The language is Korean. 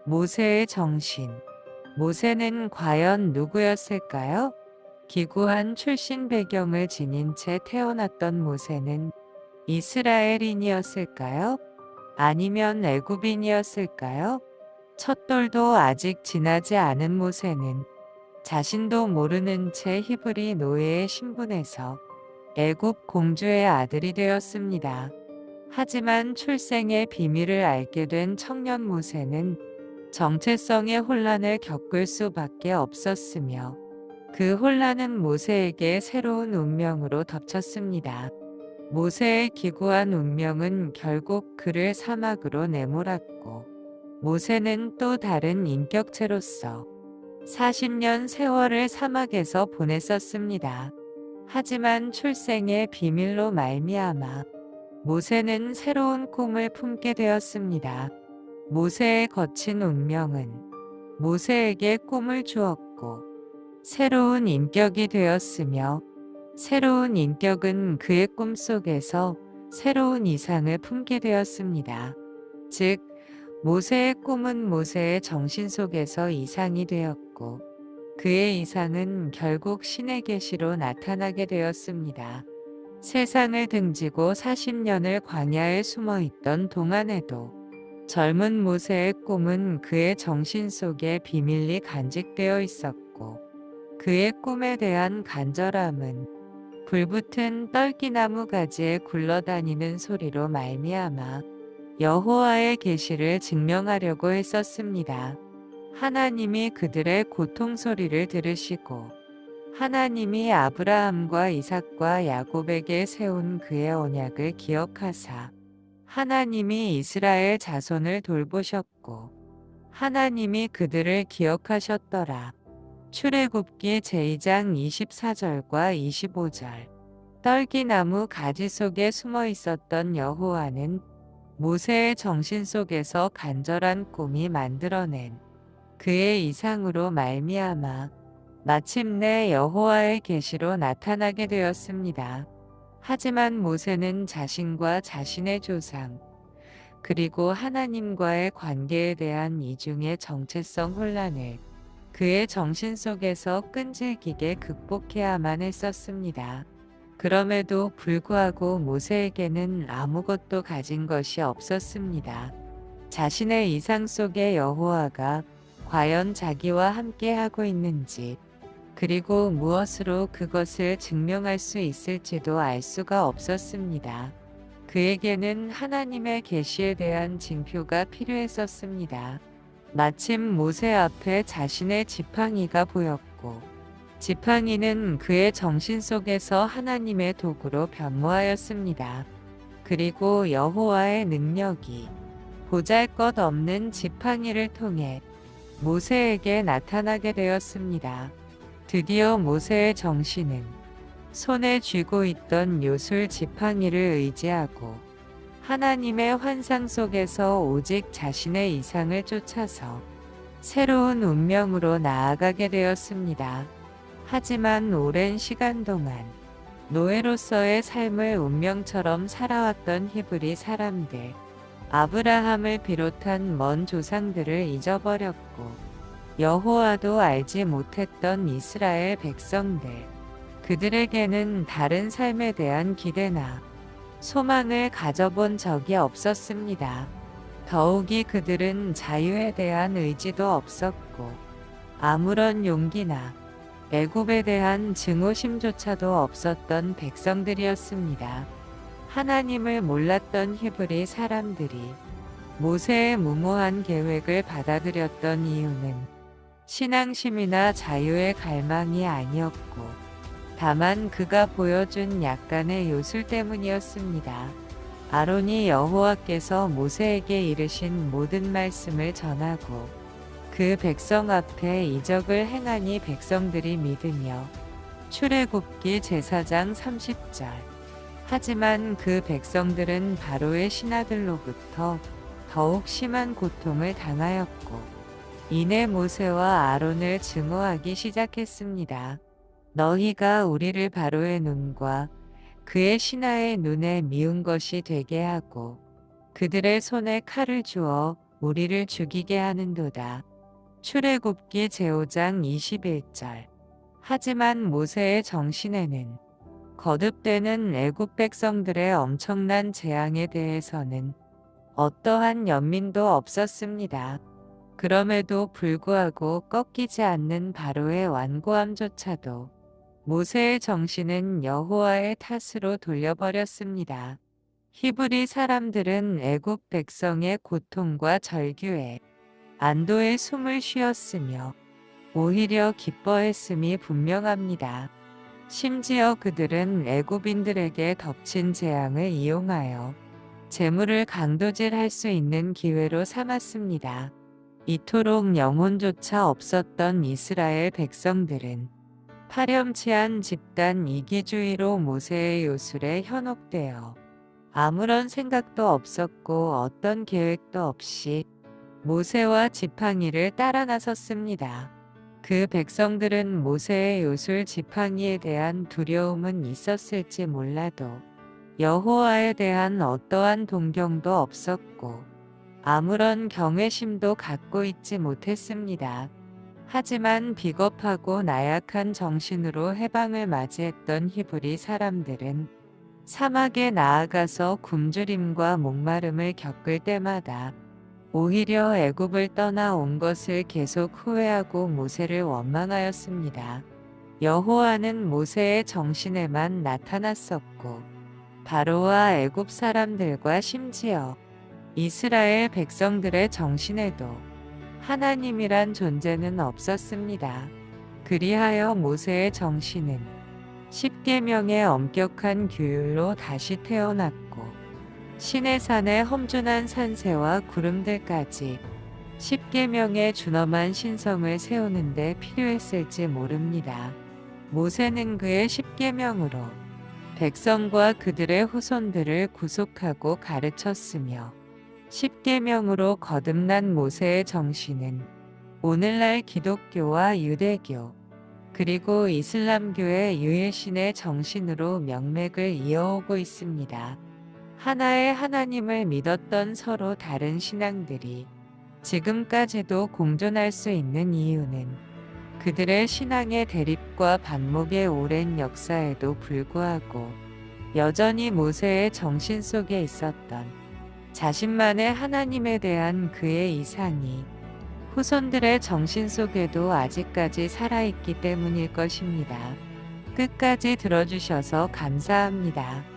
모세의 정신. 모세는 과연 누구였을까요? 기구한 출신 배경을 지닌 채 태어났던 모세는 이스라엘인이었을까요? 아니면 애굽인이었을까요? 첫 돌도 아직 지나지 않은 모세는 자신도 모르는 채 히브리 노예의 신분에서 애굽 공주의 아들이 되었습니다. 하지만 출생의 비밀을 알게 된 청년 모세는 정체성의 혼란을 겪을 수밖에 없었으며 그 혼란은 모세에게 새로운 운명으로 덮쳤습니다. 모세의 기구한 운명은 결국 그를 사막으로 내몰았고 모세는 또 다른 인격체로서 40년 세월을 사막에서 보냈었습니다. 하지만 출생의 비밀로 말미암아 모세는 새로운 꿈을 품게 되었습니다. 모세의 거친 운명은 모세에게 꿈을 주었고 새로운 인격이 되었으며 새로운 인격은 그의 꿈속에서 새로운 이상을 품게 되었습니다. 즉, 모세의 꿈은 모세의 정신 속에서 이상이 되었고 그의 이상은 결국 신의 계시로 나타나게 되었습니다. 세상을 등지고 40년을 광야에 숨어있던 동안에도 젊은 모세의 꿈은 그의 정신 속에 비밀리 간직되어 있었고 그의 꿈에 대한 간절함은 불붙은 떨기나무 가지에 굴러다니는 소리로 말미암아 여호와의 계시를 증명하려고 했었습니다. 하나님이 그들의 고통 소리를 들으시고 하나님이 아브라함과 이삭과 야곱에게 세운 그의 언약을 기억하사 하나님이 이스라엘 자손을 돌보셨고 하나님이 그들을 기억하셨더라. 출애굽기 제2장 24절과 25절. 떨기나무 가지 속에 숨어 있었던 여호와는 모세의 정신 속에서 간절한 꿈이 만들어낸 그의 이상으로 말미암아 마침내 여호와의 계시로 나타나게 되었습니다. 하지만 모세는 자신과 자신의 조상, 그리고 하나님과의 관계에 대한 이중의 정체성 혼란을 그의 정신 속에서 끈질기게 극복해야만 했었습니다. 그럼에도 불구하고 모세에게는 아무것도 가진 것이 없었습니다. 자신의 이상 속의 여호와가 과연 자기와 함께 하고 있는지, 그리고 무엇으로 그것을 증명할 수 있을지도 알 수가 없었습니다. 그에게는 하나님의 계시에 대한 징표가 필요했었습니다. 마침 모세 앞에 자신의 지팡이가 보였고 지팡이는 그의 정신 속에서 하나님의 도구로 변모하였습니다. 그리고 여호와의 능력이 보잘것없는 지팡이를 통해 모세에게 나타나게 되었습니다. 드디어 모세의 정신은 손에 쥐고 있던 요술 지팡이를 의지하고 하나님의 환상 속에서 오직 자신의 이상을 쫓아서 새로운 운명으로 나아가게 되었습니다. 하지만 오랜 시간 동안 노예로서의 삶을 운명처럼 살아왔던 히브리 사람들, 아브라함을 비롯한 먼 조상들을 잊어버렸고 여호와도 알지 못했던 이스라엘 백성들, 그들에게는 다른 삶에 대한 기대나 소망을 가져본 적이 없었습니다. 더욱이 그들은 자유에 대한 의지도 없었고 아무런 용기나 애굽에 대한 증오심조차도 없었던 백성들이었습니다. 하나님을 몰랐던 히브리 사람들이 모세의 무모한 계획을 받아들였던 이유는 신앙심이나 자유의 갈망이 아니었고 다만 그가 보여준 약간의 요술 때문이었습니다. 아론이 여호와께서 모세에게 이르신 모든 말씀을 전하고 그 백성 앞에 이적을 행하니 백성들이 믿으며 출애굽기 제4장 30절. 하지만 그 백성들은 바로의 신하들로부터 더욱 심한 고통을 당하였고 이내 모세와 아론을 증오하기 시작했습니다. 너희가 우리를 바로의 눈과 그의 신하의 눈에 미운 것이 되게 하고 그들의 손에 칼을 주어 우리를 죽이게 하는도다. 출애굽기 제5장 21절. 하지만 모세의 정신에는 거듭되는 애굽 백성들의 엄청난 재앙에 대해서는 어떠한 연민도 없었습니다. 그럼에도 불구하고 꺾이지 않는 바로의 완고함조차도 모세의 정신은 여호와의 탓으로 돌려버렸습니다. 히브리 사람들은 애굽 백성의 고통과 절규에 안도의 숨을 쉬었으며 오히려 기뻐했음이 분명합니다. 심지어 그들은 애굽인들에게 덮친 재앙을 이용하여 재물을 강도질할 수 있는 기회로 삼았습니다. 이토록 영혼조차 없었던 이스라엘 백성들은 파렴치한 집단 이기주의로 모세의 요술에 현혹되어 아무런 생각도 없었고 어떤 계획도 없이 모세와 지팡이를 따라 나섰습니다. 그 백성들은 모세의 요술 지팡이에 대한 두려움은 있었을지 몰라도 여호와에 대한 어떠한 동경도 없었고 아무런 경외심도 갖고 있지 못했습니다. 하지만 비겁하고 나약한 정신으로 해방을 맞이했던 히브리 사람들은 사막에 나아가서 굶주림과 목마름을 겪을 때마다 오히려 애굽을 떠나 온 것을 계속 후회하고 모세를 원망하였습니다. 여호와는 모세의 정신에만 나타났었고 바로와 애굽 사람들과 심지어 이스라엘 백성들의 정신에도 하나님이란 존재는 없었습니다. 그리하여 모세의 정신은 십계명의 엄격한 규율로 다시 태어났고 시내산의 험준한 산새와 구름들까지 십계명의 준엄한 신성을 세우는 데 필요했을지 모릅니다. 모세는 그의 십계명으로 백성과 그들의 후손들을 구속하고 가르쳤으며 십계명으로 거듭난 모세의 정신은 오늘날 기독교와 유대교 그리고 이슬람교의 유일신의 정신으로 명맥을 이어오고 있습니다. 하나의 하나님을 믿었던 서로 다른 신앙들이 지금까지도 공존할 수 있는 이유는 그들의 신앙의 대립과 반목의 오랜 역사에도 불구하고 여전히 모세의 정신 속에 있었던 자신만의 하나님에 대한 그의 이상이 후손들의 정신 속에도 아직까지 살아있기 때문일 것입니다. 끝까지 들어주셔서 감사합니다.